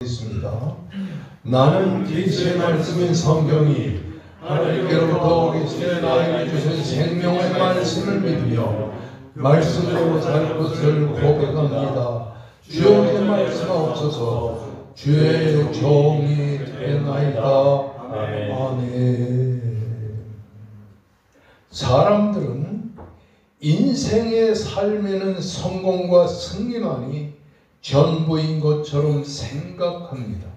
있습니다. 나는 계시의 말씀인 성경이 하나님께로부터 계시되 나에게 주신 생명의 말씀을 믿으며 말씀으로 살 것을 고백합니다. 주의 말씀 없어서 주의 종이 되나이다. 아멘. 사람들은 인생의 삶에는 성공과 승리만이 전부인 것처럼 생각합니다.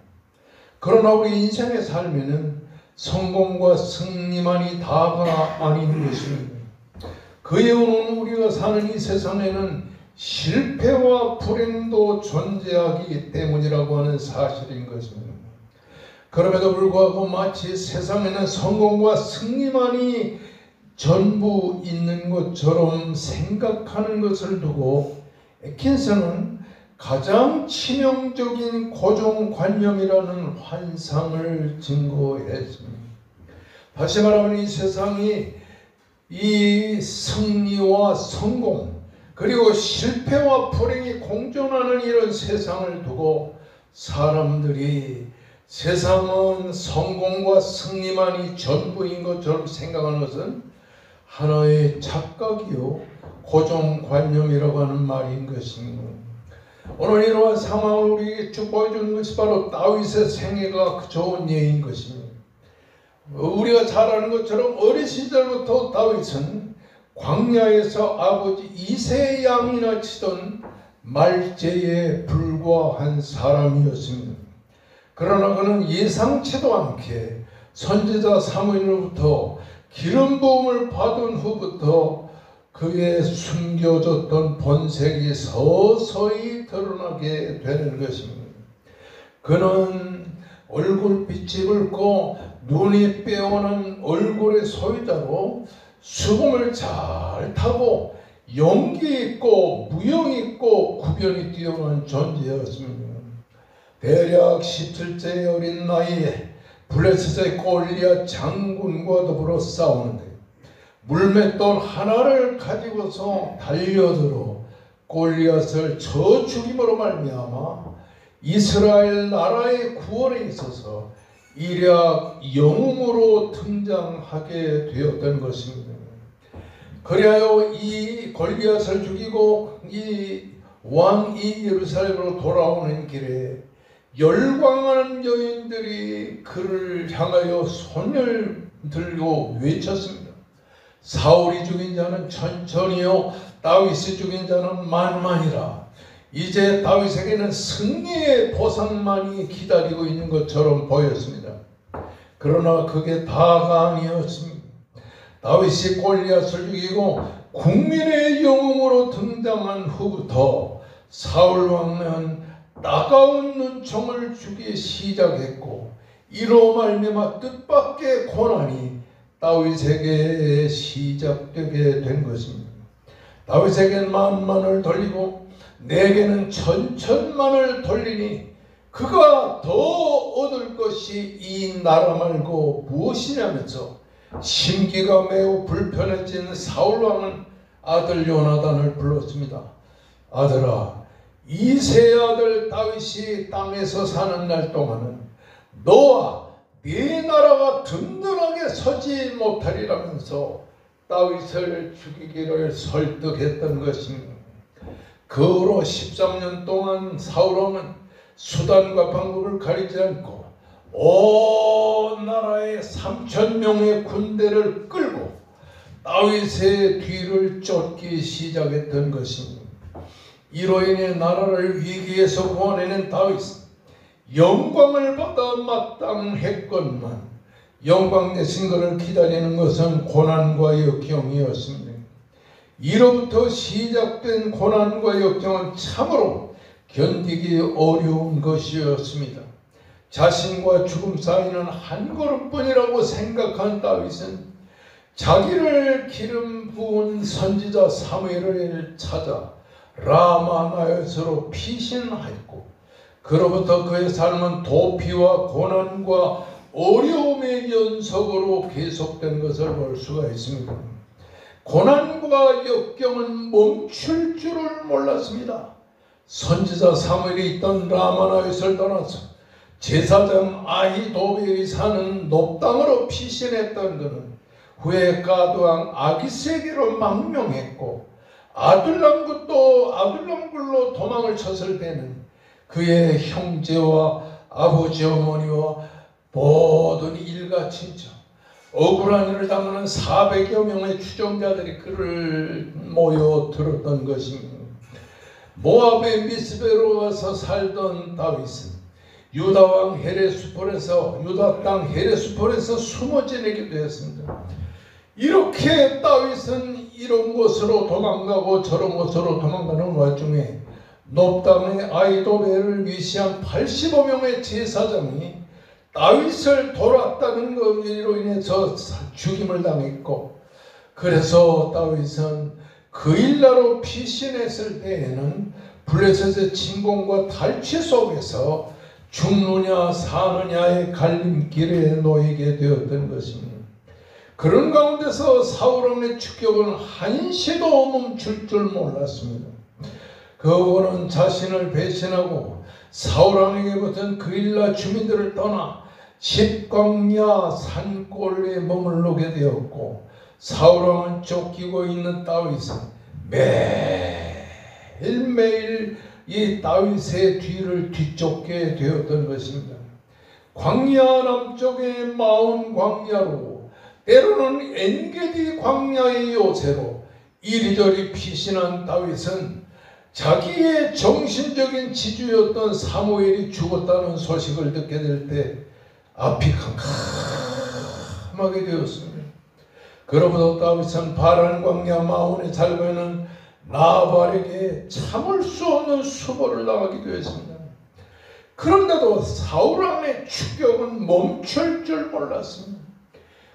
그러나 우리 인생의 삶에는 성공과 승리만이 다가 아닌 것입니다. 그 이유는 우리가 사는 이 세상에는 실패와 불행도 존재하기 때문이라고 하는 사실인 것입니다. 그럼에도 불구하고 마치 세상에는 성공과 승리만이 전부 있는 것처럼 생각하는 것을 두고 애킨슨은 가장 치명적인 고정관념이라는 환상을 증거했습니다. 다시 말하면 이 세상이 이 승리와 성공 그리고 실패와 불행이 공존하는 이런 세상을 두고 사람들이 세상은 성공과 승리만이 전부인 것처럼 생각하는 것은 하나의 착각이요 고정관념이라고 하는 말인 것입니다. 오늘 이러한 상황을 우리에게 쭉 보여주는 것이 바로 다윗의 생애가 좋은 예인 것입니다. 우리가 잘 아는 것처럼 어린 시절부터 다윗은 광야에서 아버지 이새의 양이나 치던 말제에 불과한 사람이었습니다. 그러나 그는 예상치도 않게 선지자 사무엘로부터 기름 부음을 받은 후부터 그의 숨겨졌던 본색이 서서히 드러나게 되는 것입니다. 그는 얼굴빛이 붉고 눈이 빼어난 얼굴의 소유자로 수금을 잘 타고 용기 있고 무형 있고 구변이 뛰어난 존재였습니다. 대략 17세의 어린 나이에 블레셋의 골리앗 장군과 더불어 싸우는데 물맷돌 하나를 가지고서 달려들어 골리앗을 쳐 죽임으로 말미암아 이스라엘 나라의 구원에 있어서 일약 영웅으로 등장하게 되었던 것입니다. 그리하여 이 골리앗을 죽이고 이 왕이 예루살렘으로 돌아오는 길에 열광하는 여인들이 그를 향하여 손을 들고 외쳤습니다. 사울이 죽인 자는 천천히요 다윗이 죽인 자는 만만이라. 이제 다윗에게는 승리의 보상만이 기다리고 있는 것처럼 보였습니다. 그러나 그게 다가 아니었습니다. 다윗이 골리앗을 죽이고 국민의 영웅으로 등장한 후부터 사울 왕은 따가운 눈총을 주기 시작했고 이로 말미암아 뜻밖의 고난이 다윗에게 시작되게 된 것입니다. 다윗에게는 만만을 돌리고 내게는 천천만을 돌리니 그가 더 얻을 것이 이 나라 말고 무엇이냐면서 심기가 매우 불편해진 사울왕은 아들 요나단을 불렀습니다. 아들아, 이새의 아들 다윗이 땅에서 사는 날 동안은 너와 네 나라가 든든하게 서지 못하리라면서 다윗을 죽이기를 설득했던 것입니다. 그 후로 13년 동안 사울왕은 수단과 방법을 가리지 않고 온 나라의 3,000명의 군대를 끌고 다윗의 뒤를 쫓기 시작했던 것입니다. 이로 인해 나라를 위기에서 구원해낸 다윗은 영광을 받아 마땅했건만 영광 대신 그를 기다리는 것은 고난과 역경이었습니다. 이로부터 시작된 고난과 역경은 참으로 견디기 어려운 것이었습니다. 자신과 죽음 사이는 한 걸음뿐이라고 생각한 다윗은 자기를 기름 부은 선지자 사무엘을 찾아 라마 나요스로 피신하였고 그로부터 그의 삶은 도피와 고난과 어려움의 연속으로 계속된 것을 볼 수가 있습니다. 고난과 역경은 멈출 줄을 몰랐습니다. 선지자 사무엘이 있던 라마나윗을 떠나서 제사장 아히도벨이 사는 높당으로 피신했던 그는 후에 가드왕 아기스에게로 망명했고 아둘람굴로 도망을 쳤을 때는 그의 형제와 아버지 어머니와 모든 일가 친척 억울한 일을 당하는 400여 명의 추종자들이 그를 모여 들었던 것입니다. 모압의 미스베로 와서 살던 다윗은 유다 땅 헤레스폴에서 숨어 지내기도 했습니다. 이렇게 다윗은 이런 곳으로 도망가고 저런 곳으로 도망가는 와중에 높당의 아히도벨을 위시한 85명의 제사장이 다윗을 돌았다는 것으로 인해서 죽임을 당했고, 그래서 다윗은 그 일나로 피신했을 때에는 블레셋의 침공과 탈취 속에서 죽느냐 사느냐의 갈림길에 놓이게 되었던 것입니다. 그런 가운데서 사울왕의 추격은 한시도 멈출 줄 몰랐습니다. 그는 자신을 배신하고 사울왕에게 붙은 그일라 주민들을 떠나 십광야 산골에 머물르게 되었고, 사울왕은 쫓기고 있는 다윗은 매일매일 이 다윗의 뒤를 뒤쫓게 되었던 것입니다. 광야 남쪽의 마온 광야로, 때로는 엔게디 광야의 요새로 이리저리 피신한 다윗은 자기의 정신적인 지주였던 사무엘이 죽었다는 소식을 듣게 될 때 앞이 캄캄하게 되었습니다. 그러므로 다윗은 바란 광야 마온에 살고 있는 나발에게 참을 수 없는 수고를 당하기도 했습니다. 그런데도 사울왕의 추격은 멈출 줄 몰랐습니다.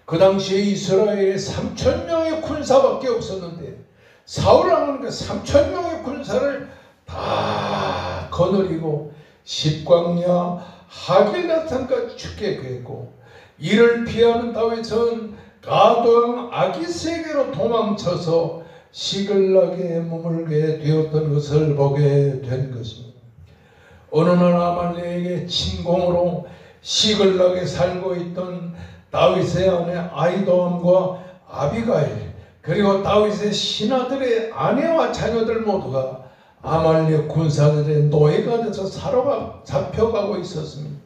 그 당시에 이스라엘에 3,000명의 군사밖에 없었는데 사울왕은 그 3,000명의 군사를 다 거느리고 십광야 하길라산까지 추격했고, 이를 피하는 다윗은 가드왕 아기스에게로 도망쳐서 시글락에 머물게 되었던 것을 보게 된 것입니다. 어느 날 아말렉의 침공으로 시글락에 살고 있던 다윗의 아내 아히도암과 아비가일, 그리고 다윗의 신하들의 아내와 자녀들 모두가 아말렉 군사들의 노예가 돼서 잡혀가고 있었습니다.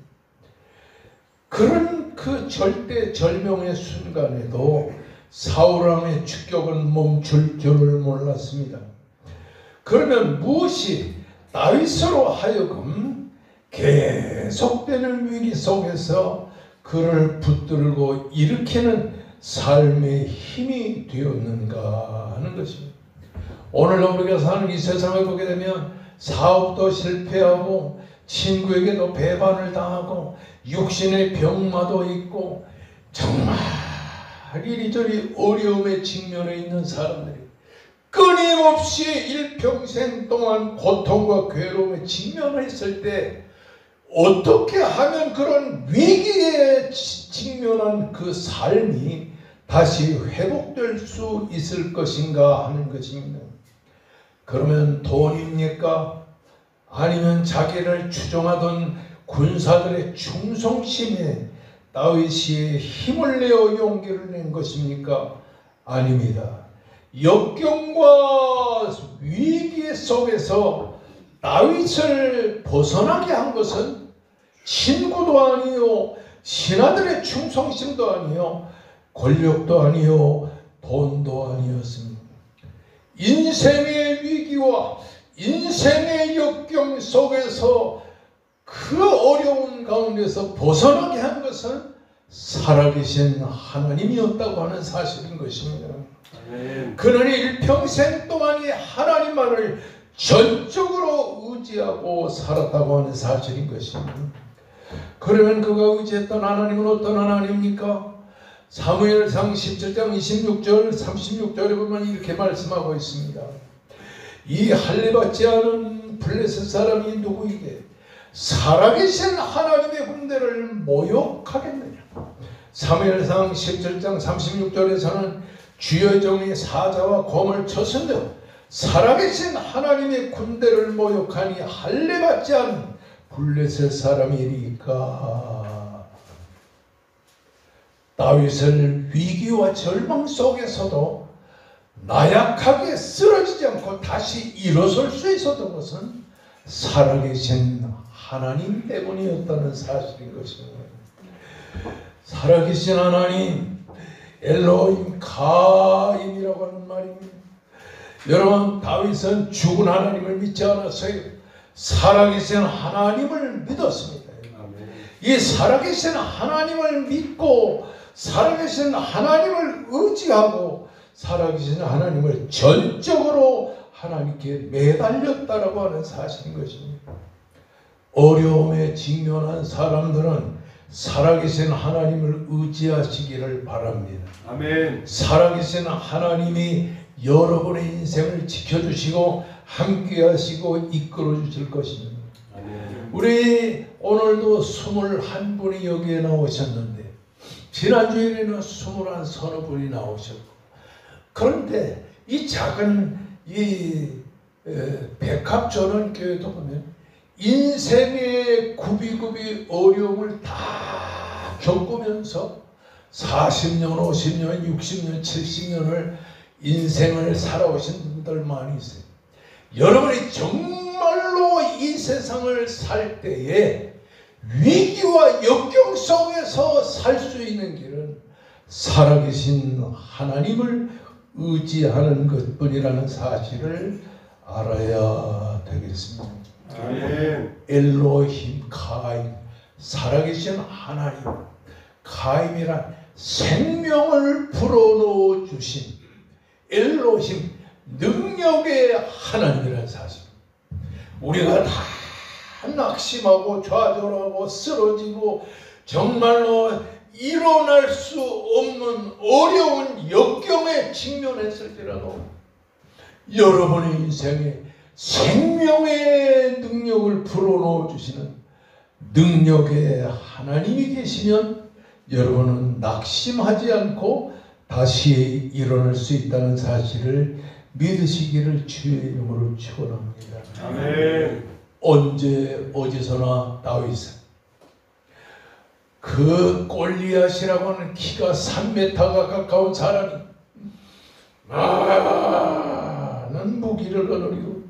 그런 그 절대절명의 순간에도 사울왕의 추격은 멈출 줄을 몰랐습니다. 그러면 무엇이 다윗으로 하여금 계속되는 위기 속에서 그를 붙들고 일으키는 삶의 힘이 되었는가 하는 것입니다. 오늘 우리가 사는 이 세상을 보게 되면 사업도 실패하고 친구에게도 배반을 당하고 육신의 병마도 있고 정말 이리저리 어려움에 직면해 있는 사람들이 끊임없이 일평생 동안 고통과 괴로움에 직면했을 때 어떻게 하면 그런 위기에 직면한 그 삶이 다시 회복될 수 있을 것인가 하는 것입니다. 그러면 돈입니까? 아니면 자기를 추종하던 군사들의 충성심에 다윗이 힘을 내어 용기를 낸 것입니까? 아닙니다. 역경과 위기 속에서 다윗을 벗어나게 한 것은 친구도 아니요, 신하들의 충성심도 아니요, 권력도 아니요, 돈도 아니었습니다. 인생의 위기와 인생의 역경 속에서 그 어려운 가운데서 벗어나게 한 것은 살아계신 하나님이었다고 하는 사실인 것입니다. 그는 일평생 동안 이 하나님만을 전적으로 의지하고 살았다고 하는 사실인 것입니다. 그러면 그가 의지했던 하나님은 어떤 하나님입니까? 사무엘상 17장 26절 36절에 보면 이렇게 말씀하고 있습니다. 이 할례받지 않은 블레셋 사람이 누구에게 살아계신 하나님의 군대를 모욕하겠느냐. 사무엘상 17장 36절에서는 주의 종이 사자와 곰을 쳤은데 살아계신 하나님의 군대를 모욕하니 할례받지 않은 블레셋 사람이니까. 다윗은 위기와 절망 속에서도 나약하게 쓰러지지 않고 다시 일어설 수 있었던 것은 살아계신 하나님 때문이었다는 사실인 것입니다. 살아계신 하나님, 엘로힘 가임이라고 하는 말입니다. 여러분, 다윗은 죽은 하나님을 믿지 않았어요. 살아계신 하나님을 믿었습니다. 이 살아계신 하나님을 믿고 살아계신 하나님을 의지하고 살아계신 하나님을 전적으로 하나님께 매달렸다라고 하는 사실인 것입니다. 어려움에 직면한 사람들은 살아계신 하나님을 의지하시기를 바랍니다. 아멘. 살아계신 하나님이 여러분의 인생을 지켜주시고 함께하시고 이끌어주실 것입니다. 아멘. 우리 오늘도 21분이 여기에 나오셨는데 지난주에는 21 서너 분이 나오셨고, 그런데 이 작은 이 백합전원교회도 보면 인생의 굽이굽이 어려움을 다 겪으면서 40년, 50년, 60년, 70년을 인생을 살아오신 분들 많이 있어요. 여러분이 정말로 이 세상을 살 때에 위기와 역경 속에서 살 수 있는 길은 살아계신 하나님을 의지하는 것뿐이라는 사실을 알아야 되겠습니다. 아멘. 엘로힘 가임, 살아계신 하나님. 가임이란 생명을 불어넣어 주신 엘로힘, 능력의 하나님이라는 사실. 우리가 다 낙심하고 좌절하고 쓰러지고 정말로 일어날 수 없는 어려운 역경에 직면했을지라도 여러분의 인생에 생명의 능력을 불어넣어 주시는 능력의 하나님이 계시면 여러분은 낙심하지 않고 다시 일어날 수 있다는 사실을 믿으시기를 주의 이름으로 축원합니다. 아멘. 언제 어디서나 다윗은 그 골리앗이라고 하는 키가 3m가 가까운 사람이 많은 무기를 거느리고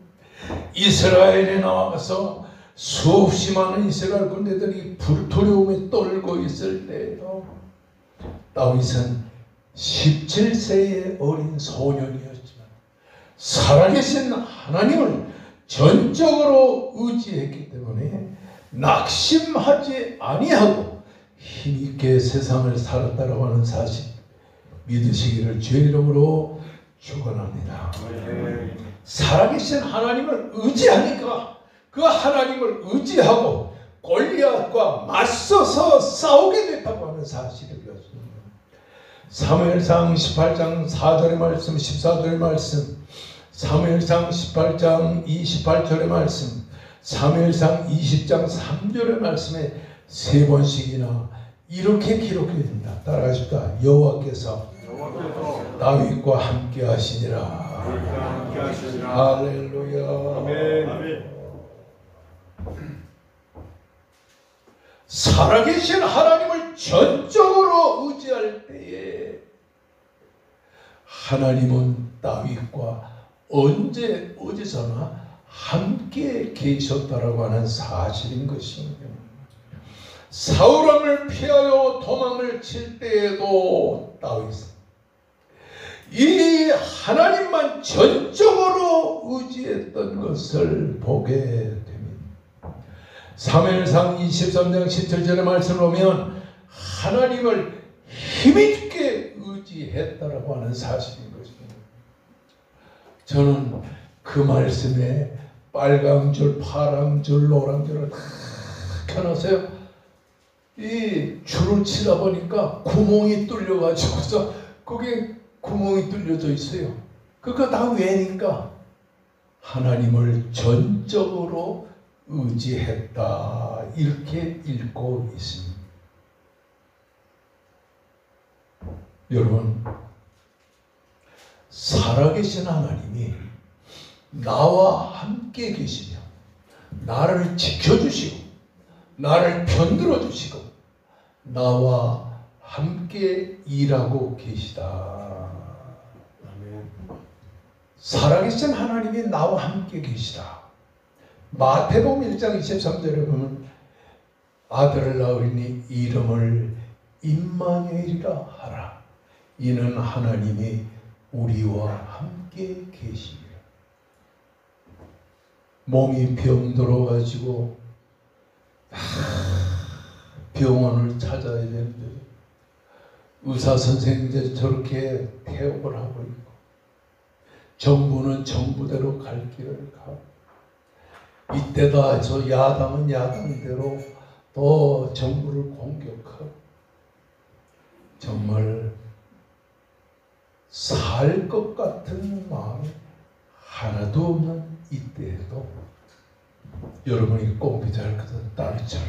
이스라엘에 나와서 수없이 많은 이스라엘 군대들이 불투려움에 떨고 있을 때에도 다윗은 17세의 어린 소년이었지만 살아계신 하나님을 전적으로 의지했기 때문에 낙심하지 아니하고 힘있게 세상을 살았다라고 하는 사실 믿으시기를 주의 이름으로 축원합니다. 살아계신 하나님을 의지하니까 그 하나님을 의지하고 골리앗과 맞서서 싸우게 됐다고 하는 사실이었습니다. 사무엘상 18장 4절의 말씀, 14절의 말씀, 사무엘상 18장 28절의 말씀, 사무엘상 20장 3절의 말씀에 3번씩이나 이렇게 기록됩니다. 따라하십시다. 여호와께서 다윗과 함께 하시니라. 할렐루야. 아멘. 살아계신 하나님을 전적으로 의지할 때에 하나님은 다윗과 언제 어디서나 함께 계셨다라고 하는 사실인 것입니다. 사울왕을 피하여 도망을 칠 때에도 다윗은 이 하나님만 전적으로 의지했던 것을 보게 됩니다. 사무엘상 23장 17절의 말씀을 보면 하나님을 힘있게 의지했다라고 하는 사실인 것입니다. 저는 그 말씀에 빨간 줄, 파란 줄, 노란 줄을 다 켜놨어요. 이 줄을 치다 보니까 구멍이 뚫려가지고서 거기에 구멍이 뚫려져 있어요. 그거 다 왜니까 하나님을 전적으로 의지했다 이렇게 읽고 있습니다. 여러분, 살아계신 하나님이 나와 함께 계시며 나를 지켜주시고 나를 편들어 주시고 나와 함께 일하고 계시다. 아멘. 살아계신 하나님이 나와 함께 계시다. 마태복음 1장 23절에 보면 아들을 낳으리니 이름을 임마누엘이라 하라. 이는 하나님이 우리와 함께 계시리라. 몸이 병들어가지고 병원을 찾아야 되는데 의사 선생님들 저렇게 태업을 하고 있고 정부는 정부대로 갈 길을 가고 이때다 저 야당은 야당대로 또 정부를 공격하고 정말 살 것 같은 마음이 하나도 없는 이때에도 여러분이 꼭 믿어야 할 것은 다윗처럼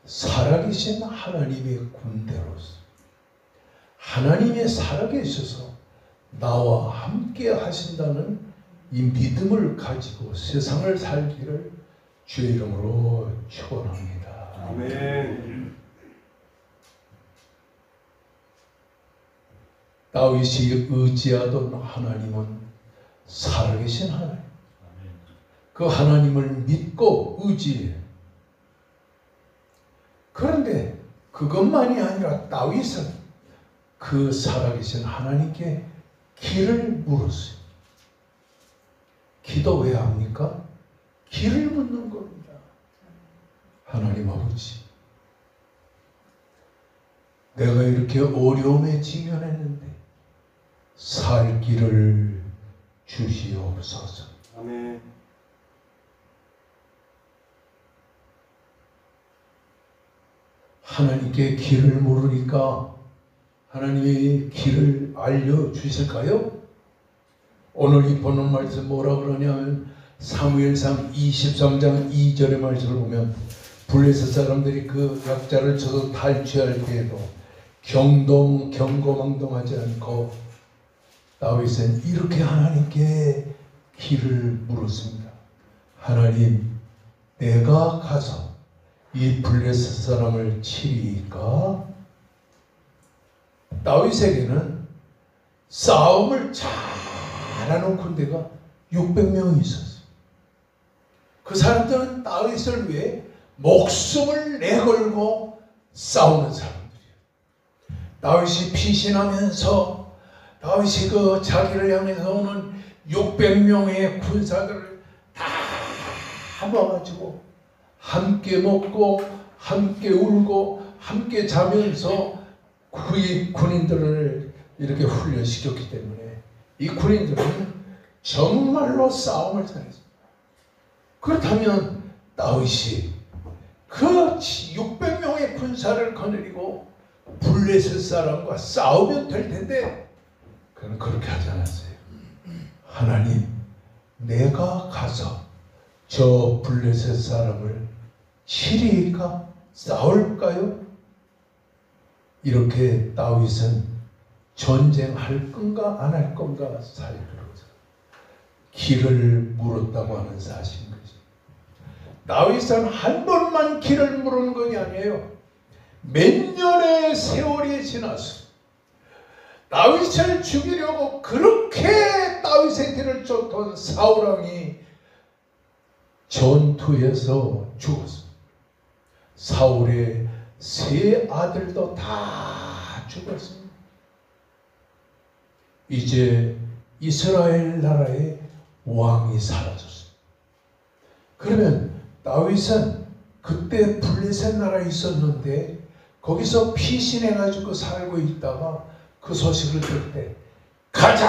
살아계신 하나님의 군대로서 하나님의 살아계셔서 나와 함께 하신다는 이 믿음을 가지고 세상을 살기를 주의 이름으로 축원합니다. 아멘. 다윗이 의지하던 하나님은 살아계신 하나님. 그 하나님을 믿고 의지해. 그런데 그것만이 아니라 다윗은 그 살아계신 하나님께 길을 물었어요. 기도 왜 합니까? 길을 묻는 겁니다. 하나님 아버지, 내가 이렇게 어려움에 직면했는데 살 길을 주시옵소서. 아멘. 하나님께 길을 물으니까 하나님이 길을 알려주실까요? 오늘 이 보는 말씀 뭐라 그러냐면 사무엘상 23장 2절의 말씀을 보면 블레셋 사람들이 그 약자를 쳐서 탈취할 때에도 경거망동하지 않고 다윗은 이렇게 하나님께 길을 물었습니다. 하나님, 내가 가서 이 블레셋 사람을 치리까? 다윗에게는 싸움을 잘하는 군대가 600명이 있었어요. 그 사람들은 다윗을 위해 목숨을 내걸고 싸우는 사람들이에요. 다윗이 피신하면서 다윗이 그 자기를 향해서 오는 600명의 군사들을 다 모아가지고 함께 먹고 함께 울고 함께 자면서 그 군인들을 이렇게 훈련시켰기 때문에 이 군인들은 정말로 싸움을 잘했습니다. 그렇다면 다윗이 그 600명의 군사를 거느리고 블레셋 사람과 싸우면 될 텐데 그는 그렇게 하지 않았어요. 하나님, 내가 가서 저 블레셋 사람을 치리까? 싸울까요? 이렇게 다윗은 전쟁할 건가 안 할 건가 살피면서 길을 물었다고 하는 사실인 거죠. 다윗은 한 번만 길을 물은 것이 아니에요. 몇 년의 세월이 지났어. 다윗을 죽이려고 그렇게 다윗의 길을 쫓던 사울왕이 전투에서 죽었습니다. 사울의 세 아들도 다 죽었습니다. 이제 이스라엘 나라의 왕이 사라졌습니다. 그러면 다윗은 그때 블레셋 나라에 있었는데 거기서 피신해가지고 살고 있다가 그 소식을 들 때 가자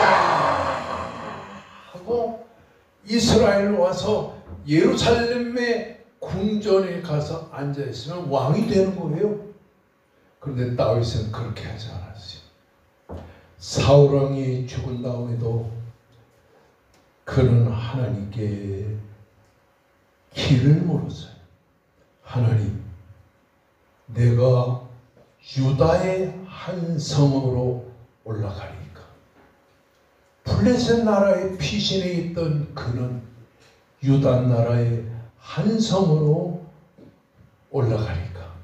하고 이스라엘 와서 예루살렘의 궁전에 가서 앉아있으면 왕이 되는 거예요. 그런데 다윗은 그렇게 하지 않았어요. 사울왕이 죽은 다음에도 그는 하나님께 길을 물었어요. 하나님, 내가 유다의 한 성으로 올라가리까? 블레셋 나라의 피신에 있던 그는 유다 나라의 한 성으로 올라가니까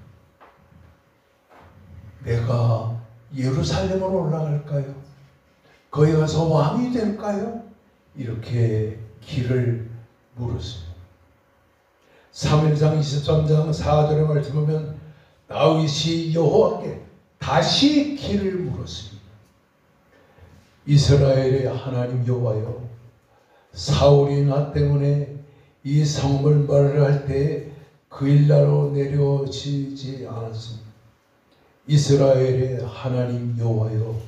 내가 예루살렘으로 올라갈까요? 거기 가서 왕이 될까요? 이렇게 길을 물었습니다. 사무엘상 23장 4절의 말씀 보면 다윗이 여호와께 다시 길을 물었습니다. 이스라엘의 하나님 여호와여, 사울이 나 때문에 이 성을 멸할 때 그 일나로 내려지지 않았습니다. 이스라엘의 하나님 여호와여,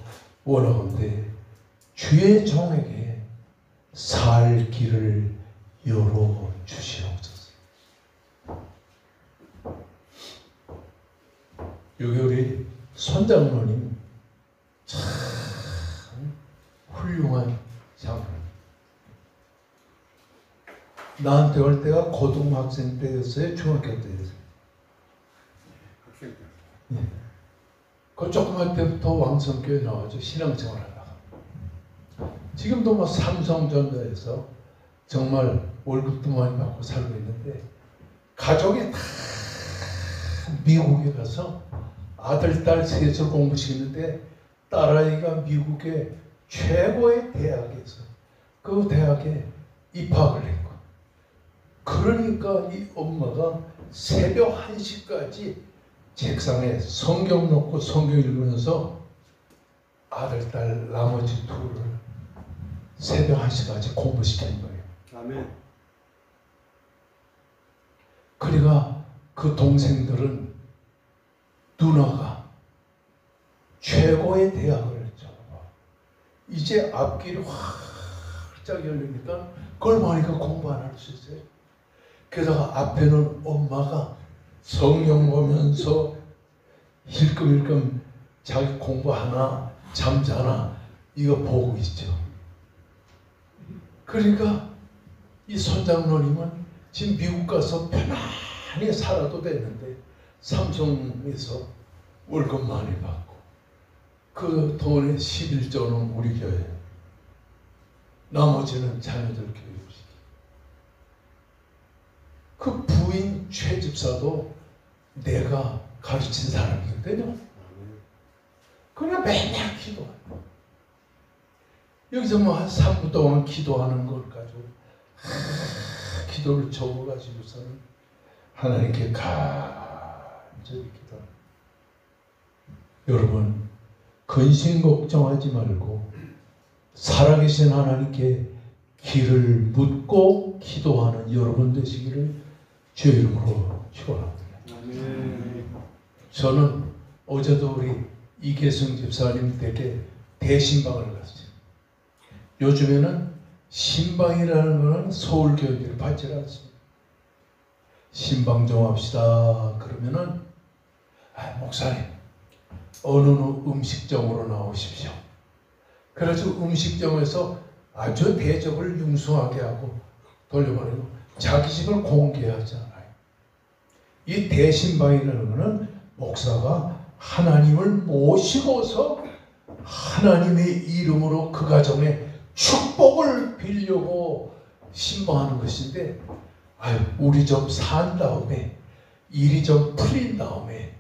원하건대 주의 종에게 살 길을 열어 주시옵소서. 여기 우리 손장로님 참 훌륭한 장로. 나한테 올 때가 고등학생 때였어요? 중학교 때였어요? 학생 때. 예. 그 조그만 때부터 왕성교회 나와서 신앙생활 하다가 지금도 뭐 삼성전자에서 정말 월급도 많이 받고 살고 있는데 가족이 다 미국에 가서 아들, 딸 셋을 공부시키는데 딸아이가 미국의 최고의 대학에서 그 대학에 입학을 했고, 그러니까 이 엄마가 새벽 1시까지 책상에 성경 놓고 성경 읽으면서 아들, 딸 나머지 둘을 새벽 1시까지 공부시키는 거예요. 아멘. 그러니까 그 동생들은 누나가 최고의 대학을 졸업하고 이제 앞길이 활짝 열리니까 그걸 보니까 공부 안 할 수 있어요. 게다가 앞에는 엄마가 성경 보면서 힐끔힐끔 자기 공부하나 잠자나 이거 보고 있죠. 그러니까 이 손장로님은 지금 미국 가서 편안히 살아도 되는데 삼성에서 월급 많이 받고 그 돈의 11조는 우리 교회, 나머지는 자녀들 교육시키고, 그 부인 최 집사도 내가 가르친 사람이거든요. 그냥 맨날 기도해요. 여기서 뭐 한 3분 동안 기도하는 걸 가지고 기도를 적어가지고서는 하나님께 간절히 기도합니다. 여러분, 근심 걱정하지 말고 살아계신 하나님께 길을 묻고 기도하는 여러분 되시기를 주의 이름으로 축원합니다. 저는 어제도 우리 이계승 집사님 댁에 대신방을 갔어요. 요즘에는 신방이라는 것은 서울교회들이 받지 않습니다. 신방 좀 합시다 그러면은 목사님 어느 음식점으로 나오십시오. 그래서 음식점에서 아주 대접을 융숭하게 하고 돌려보내고 자기 집을 공개하지 않아요. 이 대신방이라는 것은 목사가 하나님을 모시고서 하나님의 이름으로 그 가정에 축복을 빌려고 신방하는 것인데, 우리 좀 산 다음에 일이 좀 풀린 다음에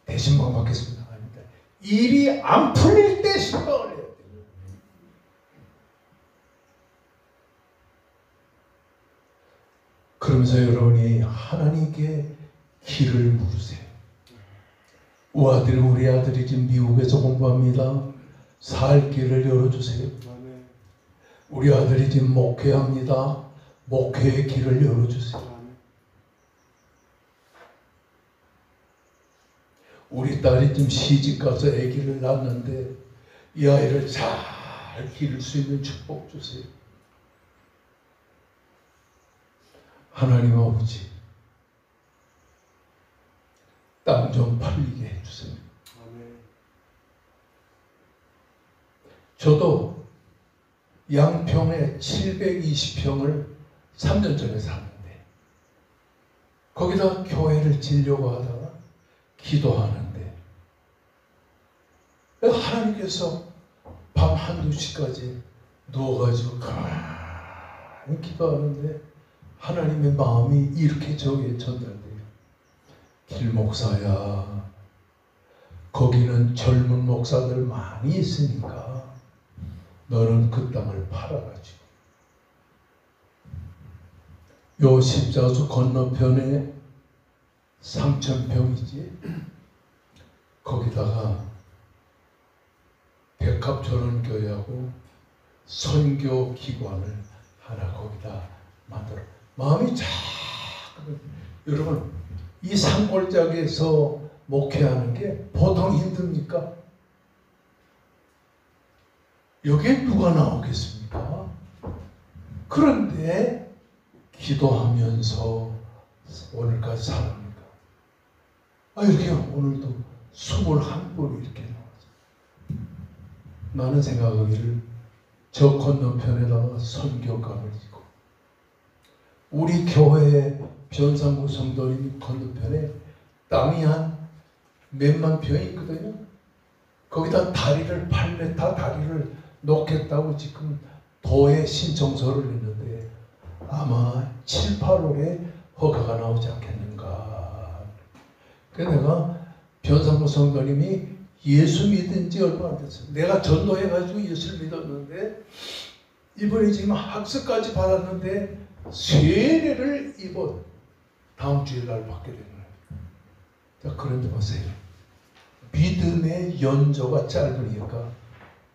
대신방 받겠습니다. 아닙니다. 일이 안 풀릴 때 신방을 해야 돼요. 그러면서 여러분이 하나님께 길을 물으세요. 우리 아들이 지금 미국에서 공부합니다. 살 길을 열어주세요. 우리 아들이 지금 목회합니다. 목회의 길을 열어주세요. 우리 딸이 지금 시집가서 아기를 낳았는데 이 아이를 잘 기를 수 있는 축복 주세요. 하나님 아버지, 땅 좀 팔리게 해주세요. 저도 양평에 720평을 3년 전에 샀는데 거기다 교회를 지려고 하다가 기도하는데 하나님께서 밤 1, 2시까지 누워가지고 가만히 기도하는데 하나님의 마음이 이렇게 저기에 전달돼요. 길목사야, 거기는 젊은 목사들 많이 있으니까 너는 그 땅을 팔아가지고 요 십자수 건너편에 3,000평이지, 거기다가 백합전원교회하고 선교 기관을 하나 거기다 만들어. 마음이 자꾸, 여러분 이 산골짜기에서 목회하는 게 보통 힘듭니까? 여기에 누가 나오겠습니까? 그런데 기도하면서 오늘까지 살아갑니다. 이렇게 오늘도 21분이 이렇게 나왔어요. 나는 생각하기를 저 건너편에다가 선교관을 짓고, 우리 교회의 변상구 성도님 건너편에 땅이 한 몇만 평이 있거든요. 거기다 다리를 8m 다리를 놓겠다고 지금 도에 신청서를 냈는데 아마 7, 8월에 허가가 나오지 않겠는가. 그래서 내가 변상구 성도님이 예수 믿은 지 얼마 안 됐어요. 내가 전도해가지고 예수를 믿었는데 이번에 지금 학습까지 받았는데 세례를 이번 다음 주일날 받게 되는 거예요. 자, 그런데 보세요. 믿음의 연조가 짧으니까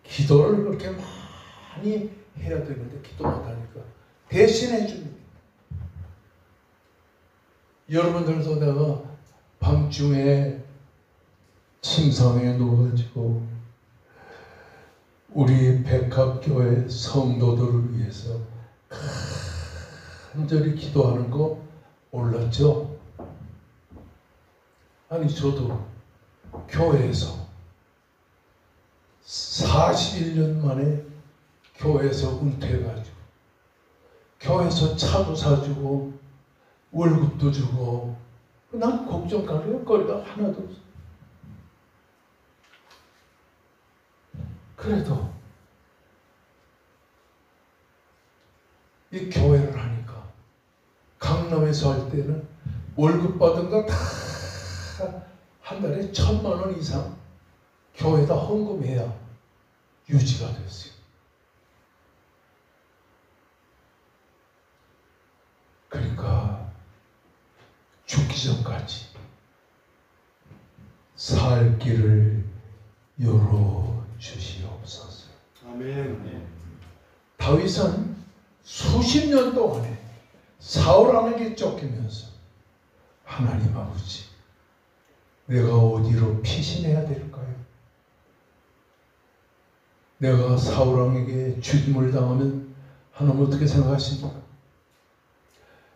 기도를 그렇게 많이 해야 되는데 기도 못하니까 대신해 줍니다. 여러분들도 내가 밤중에 침상에 누워가지고 우리 백합교회 성도들을 위해서 간절히 기도하는 거 몰랐죠? 아니 저도 교회에서 41년 만에 교회에서 은퇴해가지고 교회에서 차도 사주고 월급도 주고 난 걱정거리가 하나도 없어. 그래도 이 교회를 하니까 강남에서 할 때는 월급 받은 거 다 한 달에 1,000만 원 이상 교회에다 헌금해야 유지가 됐어요. 그러니까 죽기 전까지 살 길을 열어 주시옵소서. 아멘. 다윗은 수십 년 동안에 사울왕에게 쫓기면서 하나님 아버지, 내가 어디로 피신해야 될까요? 내가 사울왕에게 죽임을 당하면 하나님 어떻게 생각하십니까?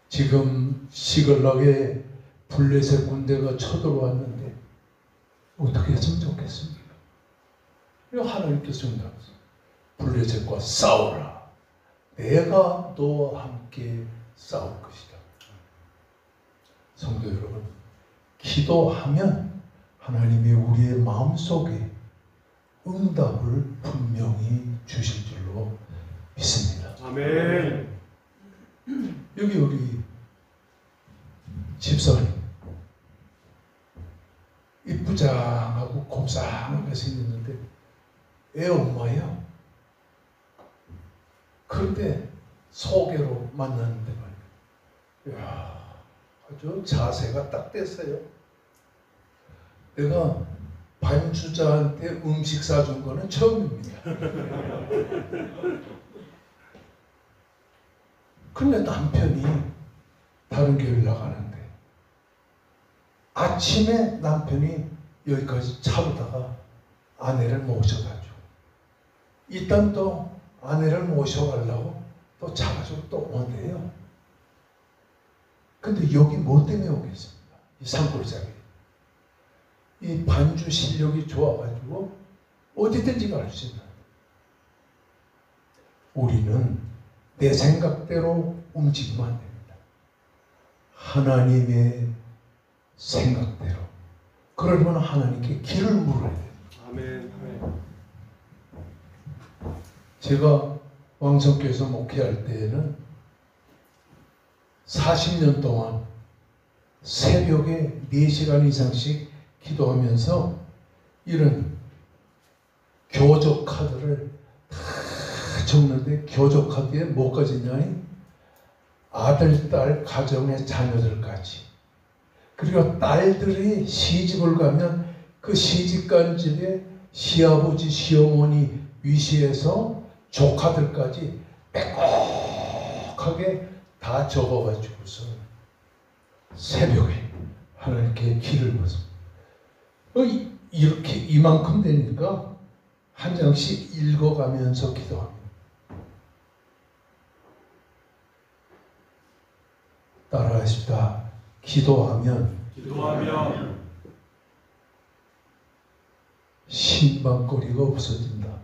지금 시글락에 블레셋 군대가 쳐들어왔는데 어떻게 했으면 좋겠습니까? 하나님께서 응답하셨어요. 블레셋과 싸우라. 내가 너와 함께 싸울 것이다. 성도 여러분, 기도하면 하나님이 우리의 마음속에 응답을 분명히 주실 줄로 믿습니다. 아멘. 여기 우리 집사님 이쁘장하고 곱상하게 생겼는데 애 엄마예요. 그런데 소개로 만났는데 말이야. 이야, 아주 자세가 딱 됐어요. 내가 반주자한테 음식 사준 거는 처음입니다. 근데 남편이 다른 교회를 나가는데 아침에 남편이 여기까지 차로다가 아내를 모셔가지고 일단 또 아내를 모셔가려고 또 차가지고 또 온대요. 근데 여기 뭐 때문에 오겠습니까? 이 산골짜기. 이 반주 실력이 좋아가지고 어디든지 갈 수 있는. 우리는 내 생각대로 움직이면 안 됩니다. 하나님의 생각대로. 그러려면 하나님께 길을 물어야 돼요. 아멘. 제가 왕성교에서 목회할 때에는 40년 동안 새벽에 4시간 이상씩 기도하면서 이런 교적 카드를 다 적는데, 교적 카드에 뭐까지 있냐니 아들, 딸, 가정의 자녀들까지, 그리고 딸들이 시집을 가면 그 시집간 집에 시아버지, 시어머니 위시해서 조카들까지 빼곡하게 다 적어가지고서 새벽에 하나님께 길을 벗어 이렇게 이만큼 되니까 한 장씩 읽어가면서 기도합니다. 따라하십시다. 기도하면 신방거리가 없어진다.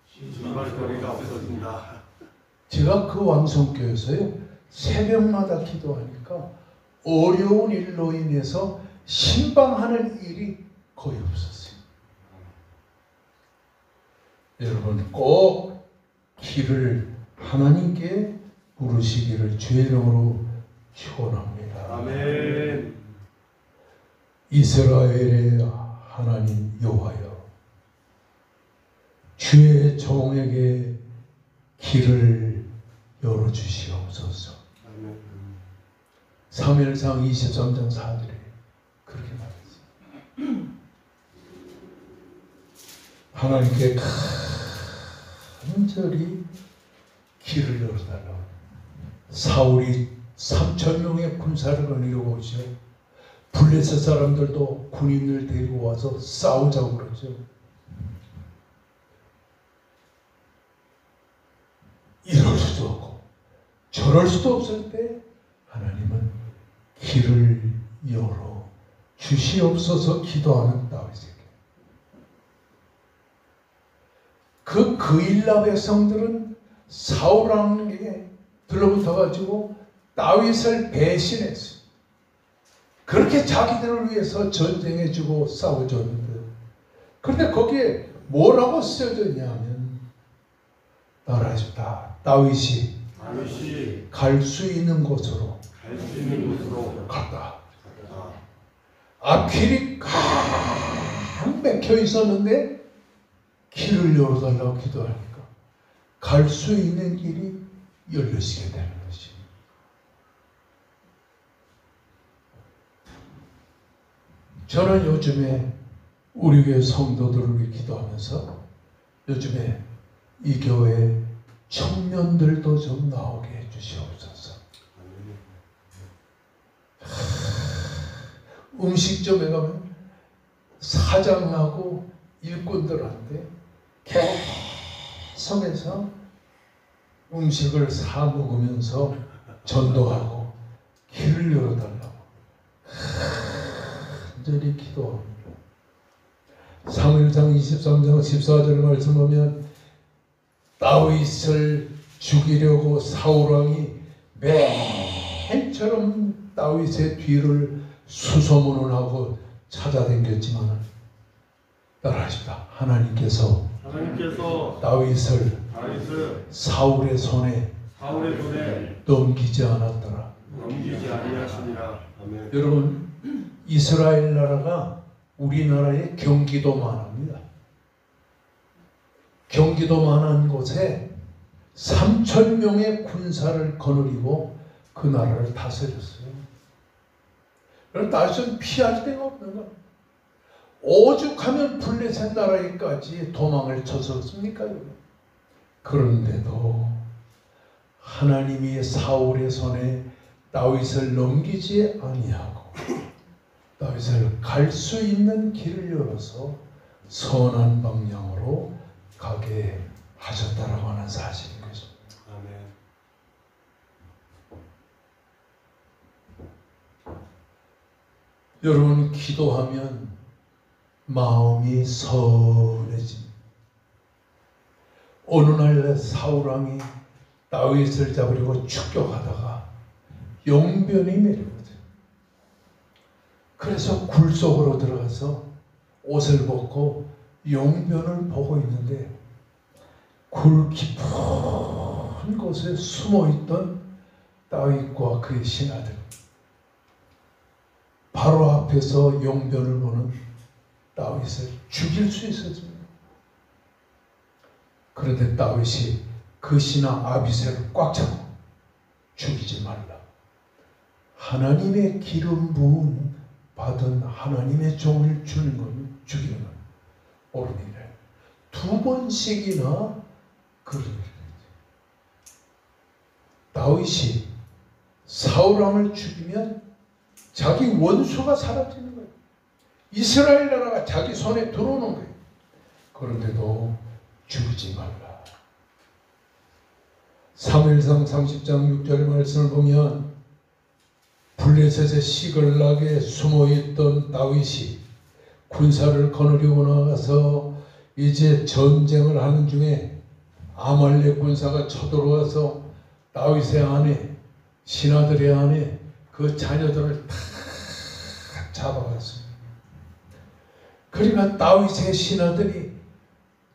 신발거리가 없어진다. 제가 그 왕성교에서요, 새벽마다 기도하니까 어려운 일로 인해서 신방하는 일이 거의 없었어요. 여러분 꼭 길을 하나님께 물으시기를 주의 이름으로 축원합니다. 아멘. 이스라엘의 하나님 여호와여, 주의 종에게 길을 열어주시옵소서. 아멘. 사무엘상 23장 4절에 그렇게 말했어요. 하나님께 간절히 길을 열어달라고. 사울이 3,000명의 군사를 거느리고 오죠. 블레셋 사람들도 군인을 데리고 와서 싸우자고 그러죠. 이럴 수도 없고 저럴 수도 없을 때 하나님은 길을 열어 주시옵소서 기도하는 다윗에게, 그 그일라 백성들은 사울왕에게 들러붙어 가지고 다윗을 배신했어요. 그렇게 자기들을 위해서 전쟁해주고 싸워줬는데, 그런데 거기에 뭐라고 쓰여졌냐 하면, 따라하십니다. 다윗이 갈 수 있는 곳으로 갔다. 앞길이 꽉 막혀 있었는데 길을 열어달라고 기도하니까 갈 수 있는 길이 열려지게 되는 것이. 저는 요즘에 우리 교회 성도들을 위해 기도하면서 요즘에 이 교회 청년들도 좀 나오게 해주시옵소서. 음식점에 가면 사장하고 일꾼들한테 계속해서 음식을 사 먹으면서 전도하고 길을 열어달라고 간절히 기도합니다. 사무엘상 23장 14절 말씀하면 다윗을 죽이려고 사울왕이 매일처럼 다윗의 뒤를 수소문을 하고 찾아다녔지만, 따라하십니다. 하나님께서 다윗을 사울의 손에 넘기지 않았더라. 여러분, 이스라엘 나라가 우리나라의 경기도만 합니다. 경기도만한 곳에 3,000명의 군사를 거느리고 그 나라를 다스렸어요. 그럼 다윗은 피할 데가 없는 거예요. 오죽하면 블레셋 나라에까지 도망을 쳤었습니까? 그런데도 하나님이 사울의 손에 다윗을 넘기지 아니하고 다윗을 갈 수 있는 길을 열어서 선한 방향으로 가게 하셨다라고 하는 사실인 것입니다. 아멘. 여러분, 기도하면 마음이 선해집니다. 어느 날 사울왕이 다윗을 잡으려고 축격하다가 용변이 내려오죠. 그래서 굴 속으로 들어가서 옷을 벗고 용변을 보고 있는데 굴 깊은 한 곳에 숨어있던 다윗과 그의 신하들, 바로 앞에서 용변을 보는 다윗을 죽일 수 있었습니다. 그런데 다윗이 그 신하 아비새를 꽉 잡고 죽이지 말라. 하나님의 기름 부은 받은 하나님의 종을 주는 건 죽이는 건 옳은 일이에요. 2번씩이나 그런 일을 했죠. 다윗이 사울왕을 죽이면 자기 원수가 사라지는 거예요. 이스라엘 나라가 자기 손에 들어오는 거예요. 그런데도 죽이지 말라. 사무엘상 30장 6절 말씀을 보면 블레셋의 시글락에 숨어있던 다윗이 군사를 거느리고 나가서 이제 전쟁을 하는 중에 아말렉 군사가 쳐들어와서 다윗의 아내, 신하들의 아내, 그 자녀들을 다 잡아갔습니다. 그러니까 다윗의 신하들이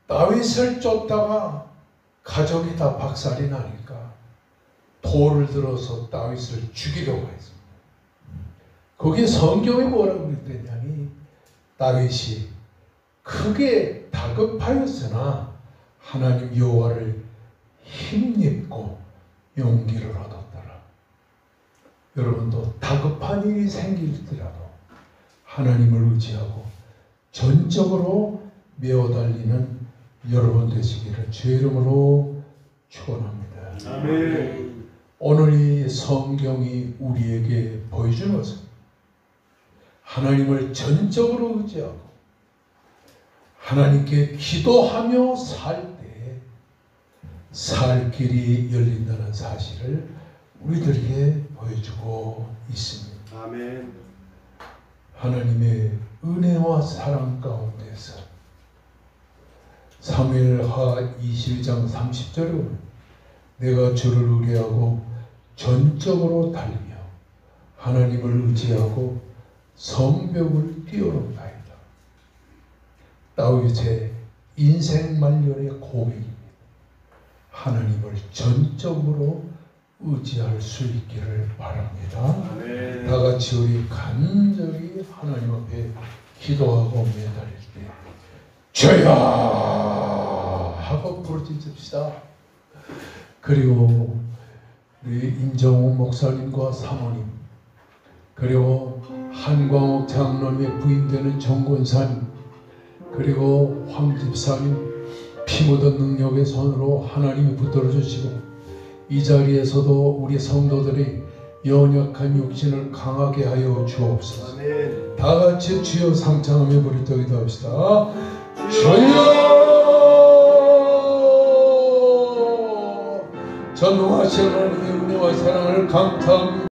다윗을 쫓다가 가족이 다 박살이 나니까 돌을 들어서 다윗을 죽이려고 했습니다. 거기에 성경에 뭐라고 그랬더니 다윗이 크게 다급하였으나 하나님 여호와를 힘입고 용기를 얻었더라. 여러분도 다급한 일이 생길지라도 하나님을 의지하고 전적으로 메어달리는 여러분 되시기를 주의 이름으로 축원합니다. 아멘. 오늘 이 성경이 우리에게 보여주는 것은 하나님을 전적으로 의지하고 하나님께 기도하며 살 때 살 길이 열린다는 사실을 우리들에게 보여주고 있습니다. 아멘. 하나님의 은혜와 사랑 가운데서 사무엘하 22장 30절에 보면 내가 주를 의뢰하고 전적으로 달리며 하나님을 의지하고 성벽을 뛰어넘나이다. 다윗의 인생 말년의 고백입니다. 하나님을 전적으로 의지할 수 있기를 바랍니다. 아멘. 다 같이 우리 간절히 하나님 앞에 기도하고 매달릴 때 주여 하고 부르짖읍시다. 그리고 우리 임정호 목사님과 사모님, 그리고 한광옥 장로님의 부인되는 정권사님, 그리고 황 집사님 피 묻은 능력의 손으로 하나님이 붙들어 주시고 이 자리에서도 우리 성도들이 연약한 육신을 강하게 하여 주옵소서. 아멘. 다 같이 주여 상창하며 부르짖어 기도합시다. 주여 전능하신 하나님의 은혜와 사랑을 감사합니다.